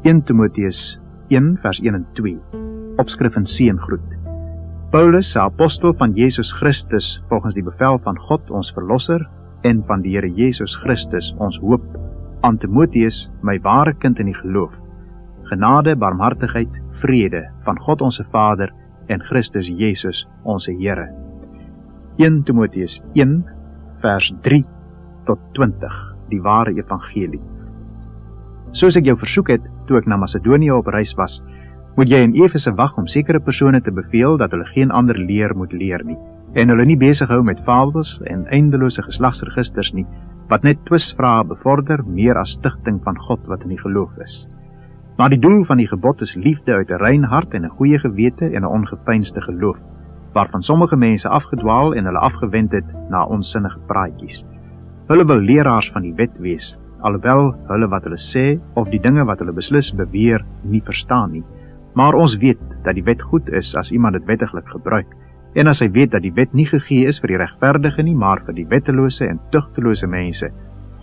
1 Timoteus 1 vers 1 en 2, opskrif in seëngroet. Paulus, 'n apostel van Jesus Christus, volgens die bevel van God ons Verlosser, en van die Here Jesus Christus ons hoop, aan Timoteus, my ware kind in die geloof, genade, barmhartigheid, vrede, van God onze Vader, en Christus Jesus onze Here. 1 Timoteus 1 vers 3 tot 20, die ware evangelie. Soos ek jou versoek het, toe ek na Macedonië op reis was, moet jy in Efese wag om sekere persone te beveel dat hulle geen ander leer moet leer nie, en hulle nie besig hou met fabels en eindelose geslagsregisters nie, wat net twisvrae bevorder, meer as stigting van God wat in die geloof is. Maar die doel van die gebod is liefde uit 'n rein hart en 'n goeie gewete en 'n ongeveinsde geloof, waarvan sommige mense afgedwaal en hulle afgewend het na onsinnige praatjies. Hulle wil leraars van die wet wees, alhoewel hulle wat hulle sê of die dinge wat hulle beslis beweer nie verstaan nie. Maar ons weet dat die wet goed is as iemand dit wettiglik gebruik, en as hy weet dat die wet nie gegee is vir die regverdige nie, maar vir die wettelose en tugtelose mense,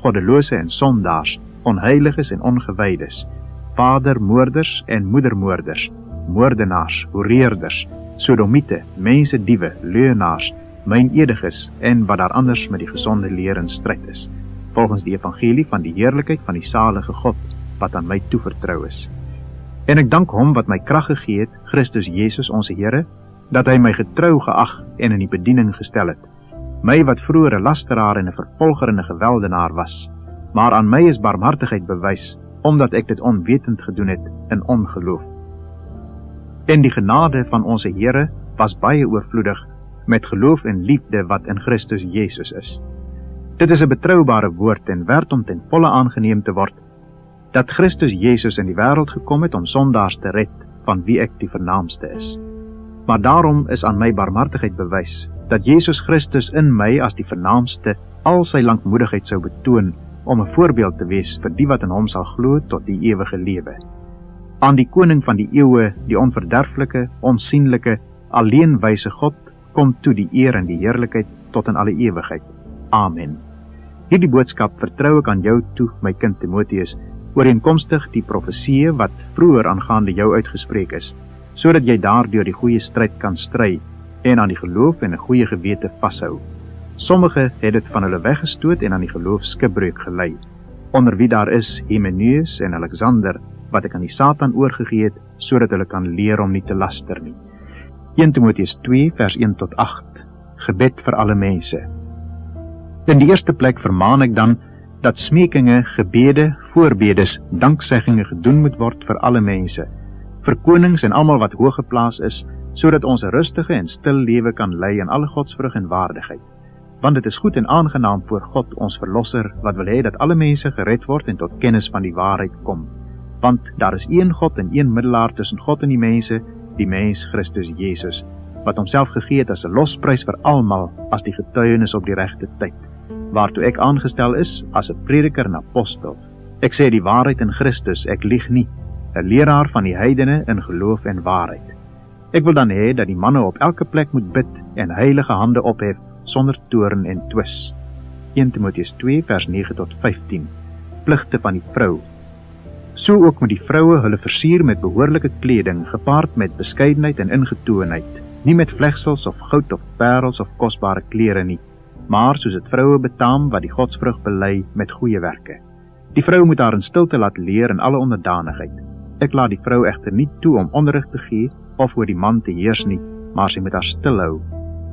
goddelose en sondaars, onheiliges en ongewydes, vadermoorders en moedermoorders, moordenaars, hoereerders, sodomiete, mense diewe, leuenaars, mynediges en wat daar anders met die gesonde leer in stryd is, volgens die evangelie van die heerlikheid van die salige God, wat aan my toevertrou is. En ek dank hom wat my krag gegee het, Christus Jesus onze Here, dat hy my getrou geag en in die bediening gestel het, my wat vroeër 'n lasteraar en 'n vervolger en 'n geweldenaar was, maar aan my is barmhartigheid bewys, omdat ek dit onwetend gedoen het in ongeloof. En die genade van onze Here was baie oorvloedig, met geloof en liefde wat in Christus Jesus is. Dit is 'n betroubare woord en werd om ten volle aangeneem te word, dat Christus Jesus in die wêreld gekom het om sondaars te red, van wie ek die vernaamste is. Maar daarom is aan my barmhartigheid bewys, dat Jesus Christus in my as die vernaamste al sy lankmoedigheid sou betoon, om 'n voorbeeld te wees vir die wat in hom sal glo tot die ewige lewe. Aan die koning van die eeue, die onverderflike, onsienlike, alleenwyse God, kom toe die eer en die heerlikheid tot in alle ewigheid. Amen. Hierdie boodskap vertrou ek aan jou toe, my kind Timoteus, ooreenkomstig die profeseë wat vroeër aangaande jou uitgespreek is, sodat jy daardeur die goeie stryd kan stry en aan die geloof en 'n goeie gewete vashou. Sommige het dit van hulle weggestoot en aan die geloof skipbreuk gelei, onder wie daar is Hymenaeus en Alexander, wat ek aan die Satan oorgegee het, sodat hulle kan leer om nie te laster nie. 1 Timoteus 2 vers 1 tot 8, gebed vir alle mense. In die eerste plek vermaan ek dan, dat smekinge, gebede, voorbedes, dankseggings gedoen moet word vir alle mense, vir konings en almal wat hoog geplaas is, sodat ons 'n rustige en stil lewe kan lei in alle godsvrug en waardigheid. Want dit is goed en aangenaam voor God, ons Verlosser, wat wil hê dat alle mense gered word en tot kennis van die waarheid kom. Want daar is een God en een middelaar tussen God en die mens Christus Jesus, wat homself gegee het as 'n losprys vir almal, as die getuienis op die regte tyd, waartoe ek aangestel is as 'n prediker en apostel. Ek sê die waarheid in Christus, ek lieg nie, 'n leraar van die heidene in geloof en waarheid. Ek wil dan hê dat die manne op elke plek moet bid en heilige hande ophef, sonder toorn en twis. 1 Timoteus 2 vers 9 tot 15, pligte van die vrou. So ook moet die vroue hulle versier met behoorlike kleding, gepaard met beskeidenheid en ingetoonheid, nie met vlegsels of goud of parels of kosbare klere nie, maar soos dit vroue betaam wat die godsvrug bely met goeie werke. Die vrou moet haar in stilte laat leer in alle onderdanigheid. Ek laat die vrou egter nie toe om onderrig te gee of oor die man te heers nie, maar sy moet haar stil hou.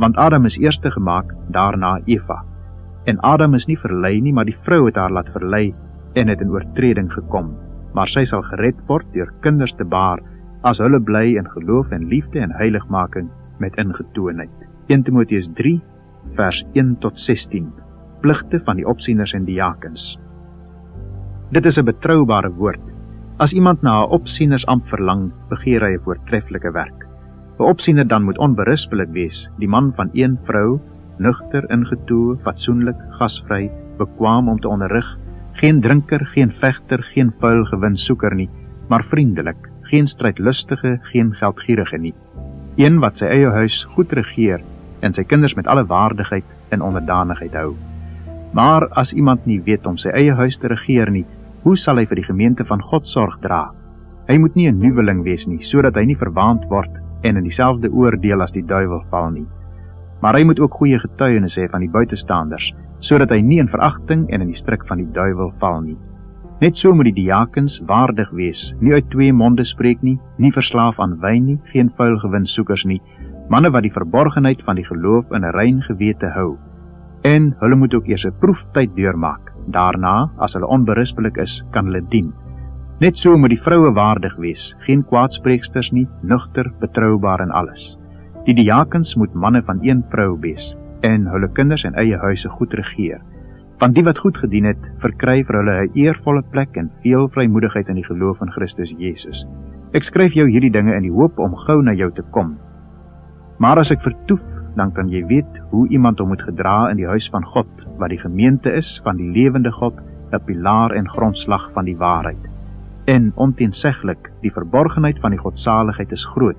Want Adam is eerste gemaak, daarna Eva. En Adam is nie verlei nie, maar die vrou het haar laat verlei en het in oortreding gekom. Maar sy sal gered word deur kinders te baar, as hulle bly in geloof en liefde en heiligmaking met ingetoonheid. 1 Timoteus 3 vers 1 tot 16, pligte van die opsieners en diakens. Dit is 'n betroubare woord. As iemand na 'n opsienersampt verlang, begeer hy 'n voortreffelike werk. 'n Opsiener dan moet onberispelik wees, die man van een vrou, nugter, ingetoe, fatsoenlik, gasvry, bekwaam om te onderrig, geen drinker, geen vegter, geen vuil gewinsoeker nie, maar vriendelik, geen strydlustige, geen geldgierige nie. Een wat sy eie huis goed regeer en sy kinders met alle waardigheid en onderdanigheid hou. Maar as iemand nie weet om sy eie huis te regeer nie, hoe sal hy vir die gemeente van God sorg dra? Hy moet nie 'n nuweling wees nie, sodat hy nie verwaand word en in dieselfde oordeel as die duiwel val nie. Maar hy moet ook goeie getuienis hê van die buitestanders, sodat hy nie in veragting en in die stryk van die duiwel val nie. Net so moet die diakens waardig wees, nie uit 2 monde spreek nie verslaaf aan wyn nie, geen vuil gewinssoekers nie, manne wat die verborgenheid van die geloof in 'n rein gewete hou. En hulle moet ook eers 'n proeftyd deurmaak. Daarna, as hulle onberispelik is, kan hulle dien. Net so moet die vroue waardig wees, geen kwaadspreeksters nie, nugter, betroubaar in alles. Die diakens moet manne van 1 vrou wees, en hulle kinders en eie huise goed regeer. Want die wat goed gedien het, verkry vir hulle 'n eervolle plek en veel vrymoedigheid in die geloof in Christus Jesus. Ek skryf jou hierdie dinge in die hoop om gou na jou te kom. Maar as ek vertoef, dan kan jy weet hoe iemand hom moet gedra in die huis van God, wat die gemeente is van die lewende God, 'n pilaar en grondslag van die waarheid. En onteenseglik, die verborgenheid van die godsaligheid is groot.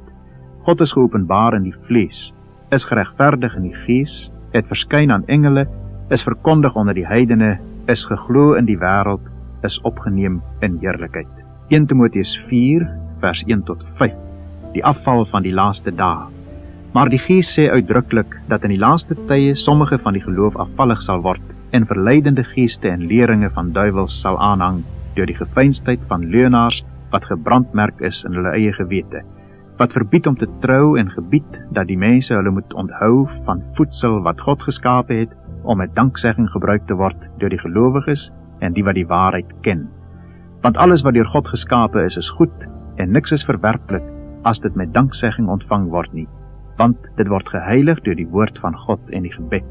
God is geopenbaar in die vlees, is geregverdig in die gees, het verskyn aan engele, is verkondig onder die heidene, is geglo in die wêreld, is opgeneem in heerlikheid. 1 Timoteus 4, vers 1-5, die afval van die laaste dae. Maar die Gees sê uitdruklik dat in die laaste tye sommige van die geloof afvallig sal word en verleidende geeste en leringe van duiwels sal aanhang deur die geveinsdheid van leuenaars wat gebrandmerk is in hulle eie gewete, wat verbied om te trou en gebied dat die mense hulle moet onthou van voedsel wat God geskape het om met danksegging gebruik te word deur die gelowiges en die wat die waarheid ken. Want alles wat deur God geskape is goed en niks is verwerplik as dit met danksegging ontvang word nie, want dit word geheilig deur die woord van God en die gebed.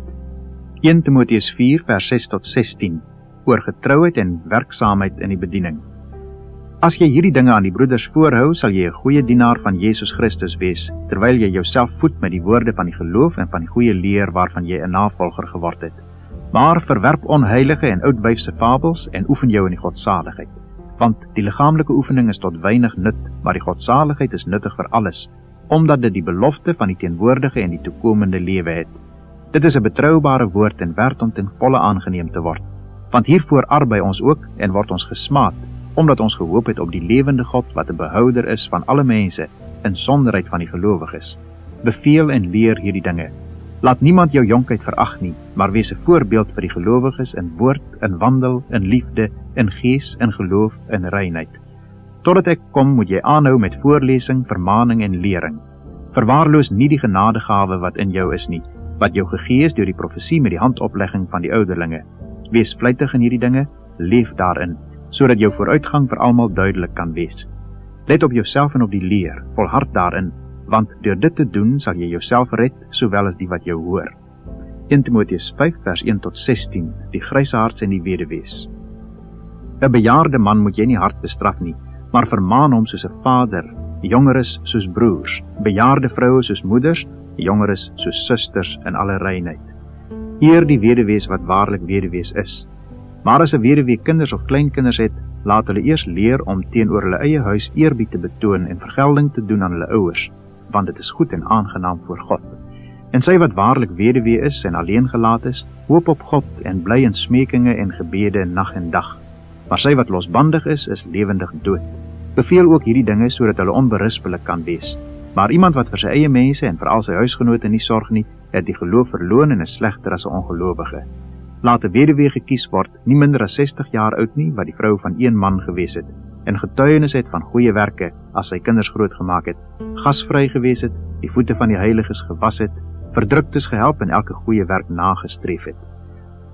1 Timoteus 4 vers 6-16 oor getrouheid en werksaamheid in die bediening. As jy hierdie dinge aan die broeders voorhou, sal jy 'n goeie dienaar van Jesus Christus wees, terwyl jy jouself voed met die woorde van die geloof en van die goeie leer waarvan jy 'n navolger geword het. Maar verwerp onheilige en oudwyfse fabels en oefen jou in die godsaligheid. Want die liggaamlike oefening is tot weinig nut, maar die godsaligheid is nuttig vir alles, omdat dit die belofte van die teenwoordige en die toekomende lewe het. Dit is 'n betroubare woord en werd om ten volle aangeneem te word. Want hiervoor arbei ons ook en word ons gesmaad, omdat ons gehoop het op die lewende God wat 'n behouder is van alle mense, in sonderheid van die gelowiges. Beveel en leer hierdie dinge. Laat niemand jou jonkheid verag nie, maar wees 'n voorbeeld vir die gelowiges in woord, in wandel, in liefde, in gees, in geloof, in reinheid. Totdat ek kom, moet jy aanhou met voorlesing, vermaning en lering. Verwaarloos nie die genadegawe wat in jou is nie, wat jou gegee is deur die profesie met die handoplegging van die ouderlinge. Wees vlytig in hierdie dinge, leef daarin, sodat jou vooruitgang vir almal duidelik kan wees. Let op jouself en op die leer, volhard daarin, want deur dit te doen sal jy jouself red, sowel as die wat jou hoor. 1 Timoteus 5 vers 1-16, die grysaards en die weduwees. 'n Bejaarde man moet jy nie hard bestraf nie, maar vermaan hom soos 'n vader, jongeres soos broers, bejaarde vroue soos moeders, jongeres soos susters in alle reinheid. Eer die weduwees wat waarlik weduwees is. Maar as 'n weduwee kinders of kleinkinders het, laat hulle eers leer om teenoor hulle eie huis eerbied te betoon en vergelding te doen aan hulle ouers, want dit is goed en aangenaam voor God. En sy wat waarlik weduwee is en alleen gelaat is, hoop op God en bly in smekinge en gebede nag en dag. Maar sy wat losbandig is lewendig dood. Beveel ook hierdie dinge sodat hulle onberispelik kan wees. Maar iemand wat vir sy eie mense en vir al sy huisgenote nie sorg nie, het die geloof verloon en is slegter as 'n ongelowige. Laat 'n weduwee gekies word, nie minder as 60 jaar oud nie, wat die vrou van een man gewees het, en getuienis het van goeie werke, as sy kinders grootgemaak het, gasvry gewees het, die voete van die heiliges gewas het, verdruktes gehelp en elke goeie werk nagestreef het.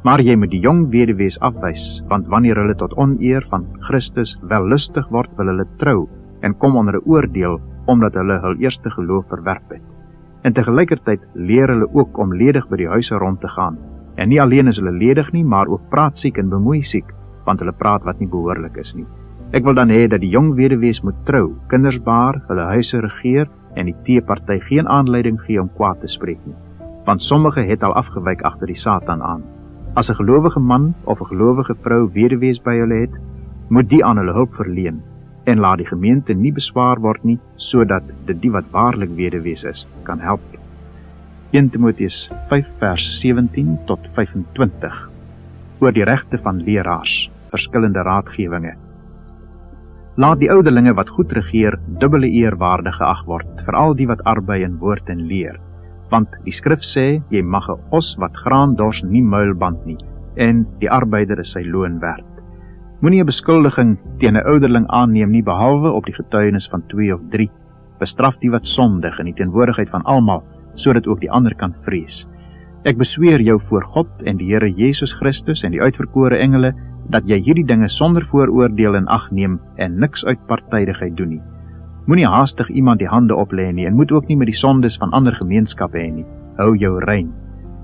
Maar jy moet die jong weduwees afwys, want wanneer hulle tot oneer van Christus wellustig word, wil hulle trou, en kom onder 'n oordeel, omdat hulle hul eerste geloof verwerp het. En tegelykertyd leer hulle ook om ledig by die huise rond te gaan, en nie alleen is hulle ledig nie, maar ook praatsiek en bemoeisiek, want hulle praat wat nie behoorlik is nie. Ek wil dan hê dat die jong weduwees moet trou, kinders baar, hulle huise regeer, en die teeparty geen aanleiding gee om kwaad te spreek nie, want sommige het al afgewyk agter die Satan aan. As 'n gelowige man of 'n gelowige vrou weduwees by hulle het, moet die aan hulle hulp verleen, en laat die gemeente nie beswaar word nie, sodat dit die wat waarlik weduwees is, kan help. 1 Timoteus 5 vers 17-25 oor die regte van leraars, verskillende raadgewinge. Laat die ouderlinge wat goed regeer dubbele eer waardig geag word, veral die wat arbei in woord en leer. Want die skrif sê, jy mag 'n os wat graan dors nie muilband nie, en die arbeider is sy loon werd. Moenie 'n beskuldiging teen 'n ouderling aanneem nie, behalwe op die getuienis van 2 of 3. Bestraf die wat sondig in die teenwoordigheid van almal, sodat ook die ander kan vrees. Ek besweer jou voor God en die Here Jesus Christus en die uitverkore engele, dat jy hierdie dinge sonder vooroordeel in ag neem en niks uit partydigheid doen nie. Moenie haastig iemand die hande oplê nie en moet ook nie met die sondes van ander gemeenskappe hê nie. Hou jou rein.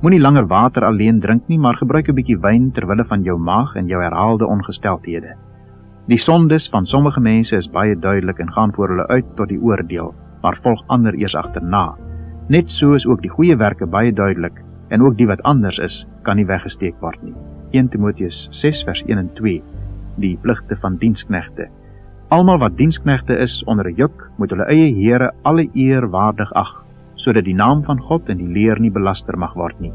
Moenie langer water alleen drink nie, maar gebruik 'n bietjie wyn terwille van jou maag en jou herhaalde ongesteldhede. Die sondes van sommige mense is baie duidelik en gaan voor hulle uit tot die oordeel, maar volg ander eers agterna. Net so is ook die goeie werke baie duidelik, en ook die wat anders is, kan nie weggesteek word nie. 1 Timoteus 6 vers 1 en 2, die pligte van diensknegte. Almal wat diensknegte is onder 'n juk, moet hulle eie here alle eer waardig ag, sodat die naam van God en die leer nie belaster mag word nie.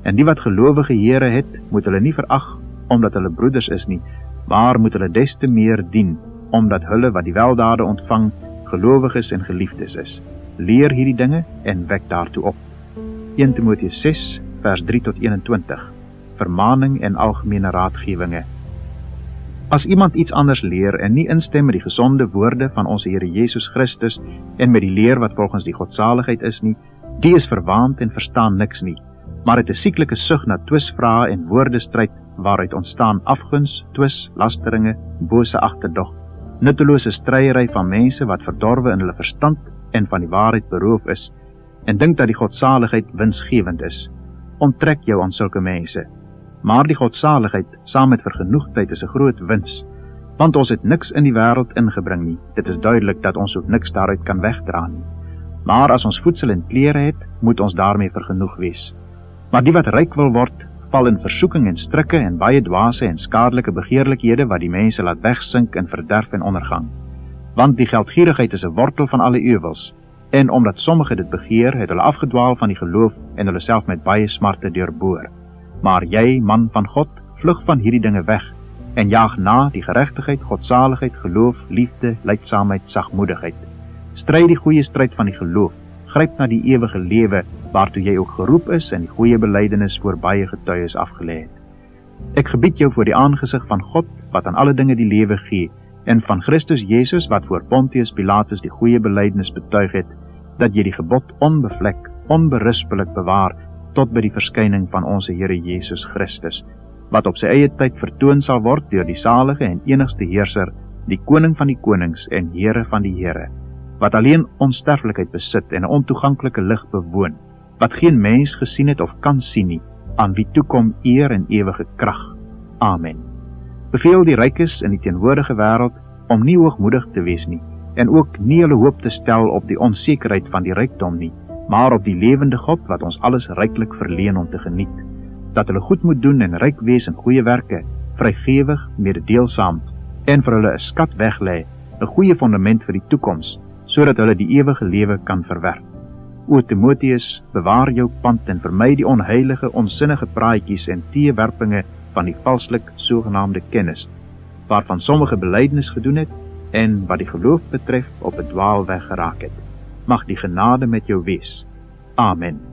En die wat gelowige here het, moet hulle nie verag, omdat hulle broeders is nie, maar moet hulle des te meer dien, omdat hulle wat die weldade ontvang, gelowiges en geliefdes is. Leer hierdie dinge en wek daartoe op. 1 Timoteus 6 vers 3 tot 21, vermaning en algemene raadgewinge. As iemand iets anders leer en nie instem met die gesonde woorde van ons Here Jesus Christus en met die leer wat volgens die godsaligheid is nie, die is verwaand en verstaan niks nie, maar het 'n sieklike sug na twisvrae en woordestryd waaruit ontstaan afguns, twis, lasteringe, bose agterdog, nuttelose stryery van mense wat verdorwe in hulle verstand en van die waarheid beroof is, en dink dat die godsaligheid winsgewend is. Onttrek jou aan sulke mense. Maar die godsaligheid saam met vergenoegdheid is 'n groot wins, want ons het niks in die wêreld ingebring nie. Dit is duidelik dat ons ook niks daaruit kan wegdra nie. Maar as ons voedsel en klere het, moet ons daarmee vergenoeg wees. Maar die wat ryk wil word, val in versoeking en strikke en baie dwaase en skadelike begeerlikhede wat die mense laat wegsink in verderf en ondergang. Want die geldgierigheid is 'n wortel van alle ewels, en omdat sommige dit begeer, het hulle afgedwaal van die geloof en hulle self met baie smarte deurboor. Maar jy, man van God, vlug van hierdie dinge weg, en jaag na die geregtigheid, godsaligheid, geloof, liefde, lydsaamheid, sagmoedigheid. Stry die goeie stryd van die geloof, gryp na die ewige lewe, waartoe jy ook geroep is en die goeie belydenis voor baie getuies afgelê het. Ek gebied jou voor die aangesig van God, wat aan alle dinge die lewe gee, en van Christus Jesus, wat voor Pontius Pilatus die goeie belydenis betuig het, dat jy die gebod onbevlek, onberispelik bewaar, tot by die verskyning van ons Here Jesus Christus, wat op sy eie tyd vertoon sal word deur die salige en enigste heerser, die koning van die konings en Here van die Here, wat alleen onsterflikheid besit en 'n ontoeganklike lig bewoon, wat geen mens gesien het of kan sien nie, aan wie toekom eer en ewige krag. Amen. Beveel die rykes in die teenwoordige wêreld om nie hoogmoedig te wees nie, en ook nie hulle hoop te stel op die onsekerheid van die rykdom nie, maar op die lewende God wat ons alles ryklik verleen om te geniet, dat hulle goed moet doen en ryk wees in goeie werke, vrygewig, mededeelsaam, en vir hulle 'n skat weglê, 'n goeie fondament vir die toekoms, sodat hulle die ewige lewe kan verwerf. O Timoteus, bewaar jou pand en vermy die onheilige, onsinnige praatjies en teewerpinge van die valslik sogenaamde kennis, waarvan sommige belydenis gedoen het, en wat die geloof betref op 'n dwaalweg geraak het. Mag die genade met jou wees. Amen.